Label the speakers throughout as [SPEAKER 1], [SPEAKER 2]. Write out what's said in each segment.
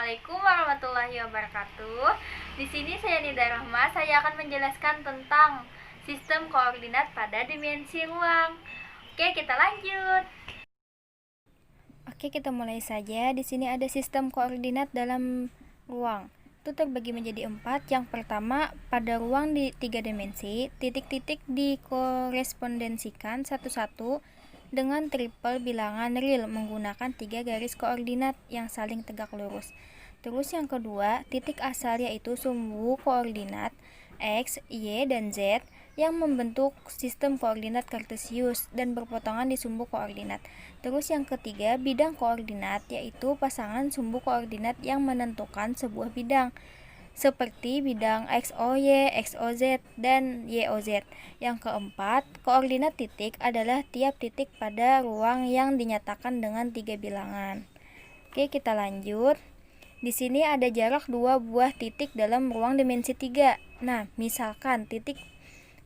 [SPEAKER 1] Assalamualaikum warahmatullahi wabarakatuh. Di sini saya Nida Rahma. Saya akan menjelaskan tentang sistem koordinat pada dimensi ruang. Oke, kita lanjut.
[SPEAKER 2] Oke, kita mulai saja. Di sini ada sistem koordinat dalam ruang. Itu terbagi menjadi 4. Yang pertama, pada ruang di 3 dimensi, titik-titik dikorespondensikan satu-satu dengan triple bilangan real menggunakan 3 garis koordinat yang saling tegak lurus. Terus yang kedua, titik asal yaitu sumbu koordinat X, Y, dan Z yang membentuk sistem koordinat kartesius dan berpotongan di sumbu koordinat. Terus yang ketiga, bidang koordinat yaitu pasangan sumbu koordinat yang menentukan sebuah bidang seperti bidang XOY, XOZ, dan YOZ. Yang keempat, koordinat titik adalah tiap titik pada ruang yang dinyatakan dengan 3 bilangan. Oke, kita lanjut. Di sini ada jarak 2 buah titik dalam ruang dimensi 3. Nah, misalkan titik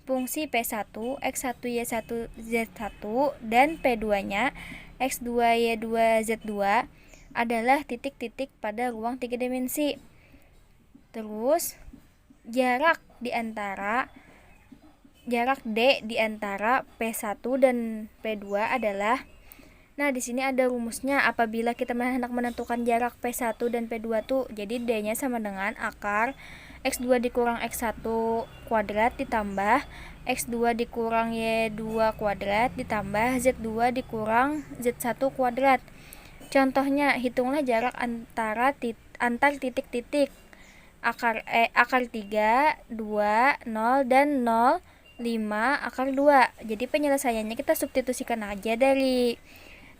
[SPEAKER 2] fungsi P1, X1, Y1, Z1, dan P2-nya X2, Y2, Z2 adalah titik-titik pada ruang 3 dimensi. Terus jarak D di antara P1 dan P2 adalah, nah di sini ada rumusnya. Apabila kita hendak menentukan jarak P1 dan P2 tuh, jadi D-nya sama dengan akar X2 dikurang X1 kuadrat ditambah X2 dikurang Y2 kuadrat ditambah Z2 dikurang Z1 kuadrat. Contohnya, hitunglah jarak antar titik-titik akar 3, 2, 0, dan 0, 5, akar 2. Jadi penyelesaiannya kita substitusikan aja dari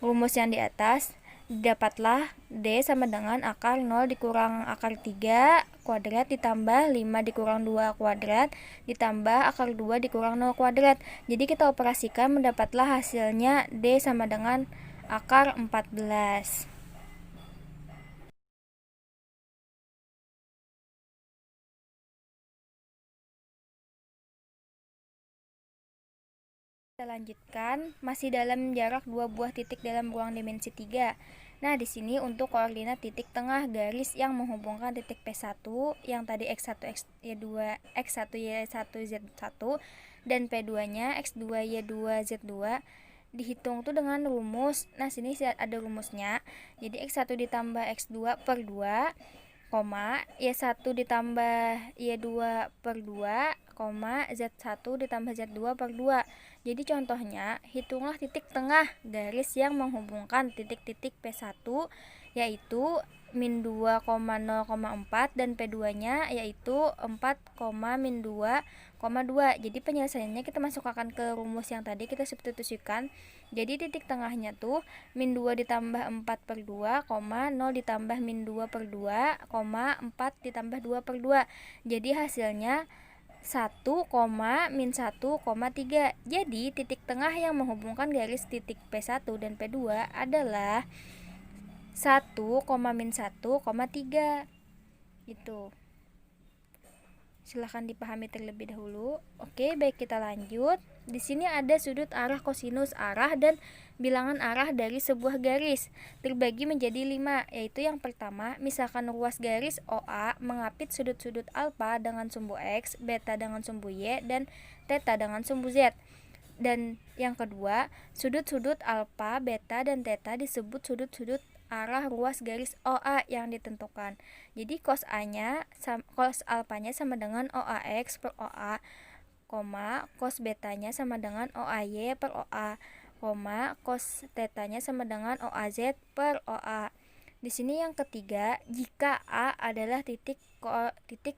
[SPEAKER 2] rumus yang di atas. Dapatlah D sama dengan akar 0 dikurang akar 3 kuadrat ditambah 5 dikurang 2 kuadrat ditambah akar 2 dikurang 0 kuadrat. Jadi kita operasikan, mendapatlah hasilnya D sama dengan akar 14. Kita lanjutkan, masih dalam jarak 2 buah titik dalam ruang dimensi 3. Nah, di sini untuk koordinat titik tengah garis yang menghubungkan titik P1 yang tadi X1, Y2, X1, Y1, Z1 dan P2-nya X2, Y2, Z2 dihitung tuh dengan rumus. Nah, sini ada rumusnya. Jadi X1 ditambah X2 per 2, Y1 ditambah Y2 per 2, Z1 ditambah Z2 per 2. Jadi contohnya, hitunglah titik tengah garis yang menghubungkan titik-titik P1 yaitu min 2,0,4 dan P2-nya yaitu 4, min 2,2. Jadi penyelesaiannya kita masukkan ke rumus yang tadi, kita substitusikan. Jadi titik tengahnya tuh min 2 ditambah 4 per 2, 0 ditambah min 2 per 2, 4 ditambah 2 per 2. Jadi hasilnya 1, min 1,3. Jadi titik tengah yang menghubungkan garis titik P1 dan P2 adalah 1, min 1,3. Itu. Silahkan dipahami terlebih dahulu. Oke, baik, kita lanjut. Di sini ada sudut arah, kosinus arah, dan bilangan arah dari sebuah garis terbagi menjadi 5, yaitu yang pertama, misalkan ruas garis OA mengapit sudut-sudut alfa dengan sumbu X, beta dengan sumbu Y, dan theta dengan sumbu Z. Dan yang kedua, sudut-sudut alfa, beta, dan theta disebut sudut-sudut arah ruas garis OA yang ditentukan. Jadi cos alfanya sama dengan OAX per OA, cos betanya sama dengan OAY per OA, cos tetanya sama dengan OAZ per OA. Di sini yang ketiga, jika A adalah titik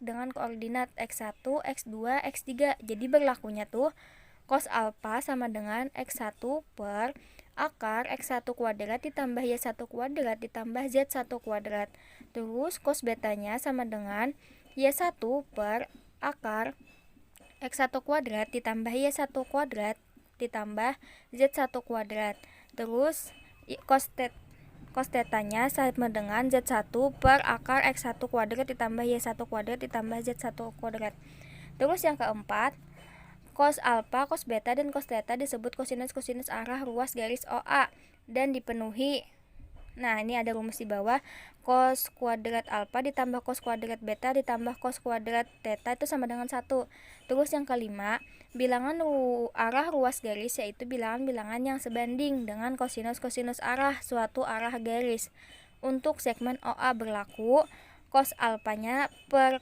[SPEAKER 2] dengan koordinat X1, X2, X3. Jadi berlakunya tuh cos alfa sama dengan X1 per akar X1 kuadrat ditambah Y1 kuadrat ditambah Z1 kuadrat. Terus cos betanya sama dengan Y1 per akar X1 kuadrat ditambah Y1 kuadrat ditambah Z1 kuadrat. Terus cos tetanya sama dengan Z1 per akar X1 kuadrat ditambah Y1 kuadrat ditambah Z1 kuadrat. Terus yang keempat, cos alfa, cos beta, dan cos theta disebut kosinus arah ruas garis OA dan dipenuhi Nah, ini ada rumus di bawah. Cos kuadrat alfa ditambah cos kuadrat beta ditambah cos kuadrat theta itu sama dengan 1. Terus yang kelima, bilangan arah ruas garis yaitu bilangan-bilangan yang sebanding dengan kosinus-kosinus arah suatu arah garis. Untuk segmen OA berlaku cos alfanya per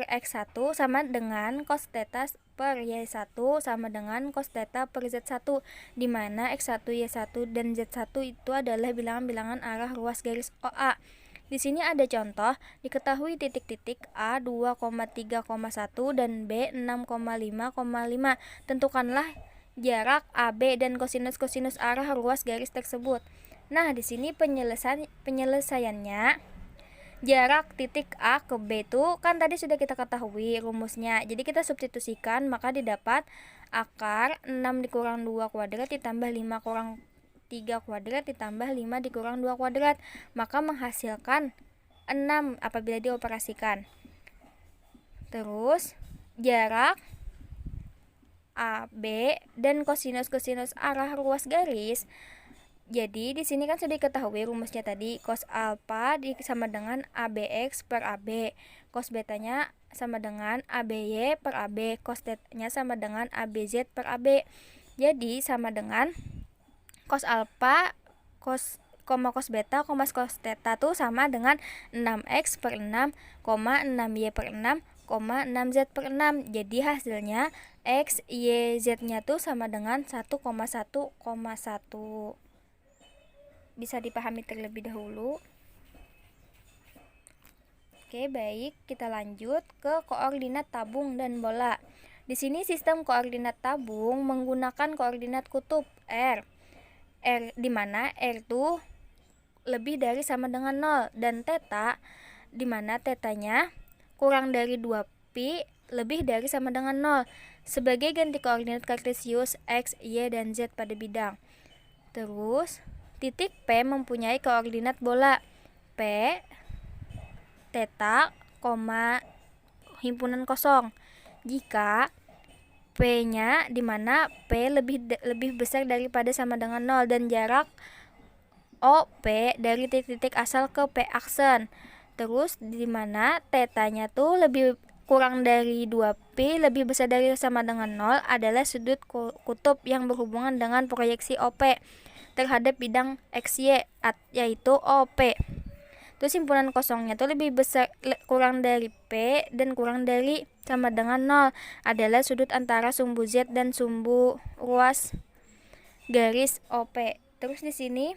[SPEAKER 2] X1 sama dengan cos theta per Y1 sama dengan cos theta per Z1, di mana X1, Y1, dan Z1 itu adalah bilangan-bilangan arah ruas garis OA. Di sini ada contoh, diketahui titik-titik A 2,3,1 dan B 6,5,5. Tentukanlah jarak AB dan kosinus-kosinus arah ruas garis tersebut. Nah, di sini penyelesaiannya jarak titik A ke B itu kan tadi sudah kita ketahui rumusnya. Jadi kita substitusikan, maka didapat akar 6 dikurang 2 kuadrat ditambah 5 kurang 3 kuadrat ditambah 5 dikurang 2 kuadrat. Maka menghasilkan 6 apabila dioperasikan. Terus jarak AB dan kosinus-kosinus arah ruas garis. Jadi di sini kan sudah diketahui rumusnya tadi, cos alfa sama dengan ABX per AB, cos betanya sama dengan ABY per AB, cos tetanya sama dengan ABZ per AB. Jadi sama dengan cos alfa, cos beta, cos theta tuh sama dengan 6x per 6, 6y per 6, 6z per 6. Jadi hasilnya x, y, z-nya tuh sama dengan 1,1,1. Bisa dipahami terlebih dahulu. Oke, baik, kita lanjut ke koordinat tabung dan bola. Di sini sistem koordinat tabung menggunakan koordinat kutub R di mana R itu lebih dari sama dengan 0 dan theta di mana tetanya kurang dari 2pi lebih dari sama dengan 0 sebagai ganti koordinat kartesius X, Y, dan Z pada bidang. Terus titik P mempunyai koordinat bola P, theta, himpunan kosong. Jika P-nya di mana P lebih besar daripada sama dengan 0 dan jarak OP dari titik-titik asal ke P aksen. Terus di mana tetanya tuh lebih kurang dari 2pi lebih besar dari sama dengan 0 adalah sudut kutub yang berhubungan dengan proyeksi OP terhadap bidang XY yaitu OP. Terus himpunan kosongnya tuh lebih besar kurang dari P dan kurang dari sama dengan 0 adalah sudut antara sumbu Z dan sumbu ruas garis OP. Terus di sini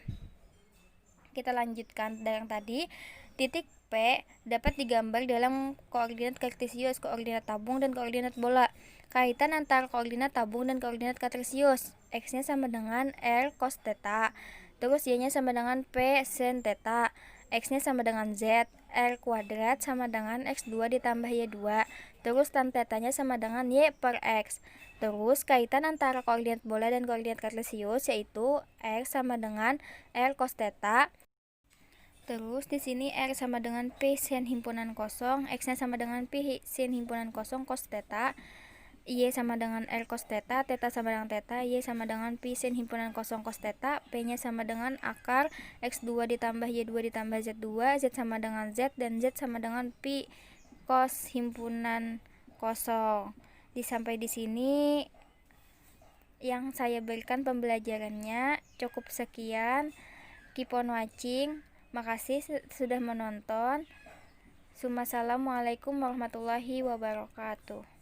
[SPEAKER 2] kita lanjutkan dari yang tadi. Titik P dapat digambar dalam koordinat kartesius, koordinat tabung, dan koordinat bola. Kaitan antara koordinat tabung dan koordinat kartesius. X-nya sama dengan R cos theta. Terus Y-nya sama dengan P sin theta. X-nya sama dengan Z. R kuadrat sama dengan X2 ditambah Y2. Terus tan theta-nya sama dengan Y per X. Terus kaitan antara koordinat bola dan koordinat kartesius yaitu X sama dengan R cos theta. Terus di sini R sama dengan P sin himpunan kosong, X-nya sama dengan P sin himpunan kosong cos theta, Y sama dengan R cos theta, theta sama dengan theta, Y sama dengan P sin himpunan kosong cos theta, P-nya sama dengan akar X2 ditambah Y2 ditambah Z2, Z sama dengan Z, dan Z sama dengan P cos himpunan kosong. Sampai di sini yang saya berikan pembelajarannya. Cukup sekian. Keep on watching. Makasih sudah menonton. Assalamualaikum warahmatullahi wabarakatuh.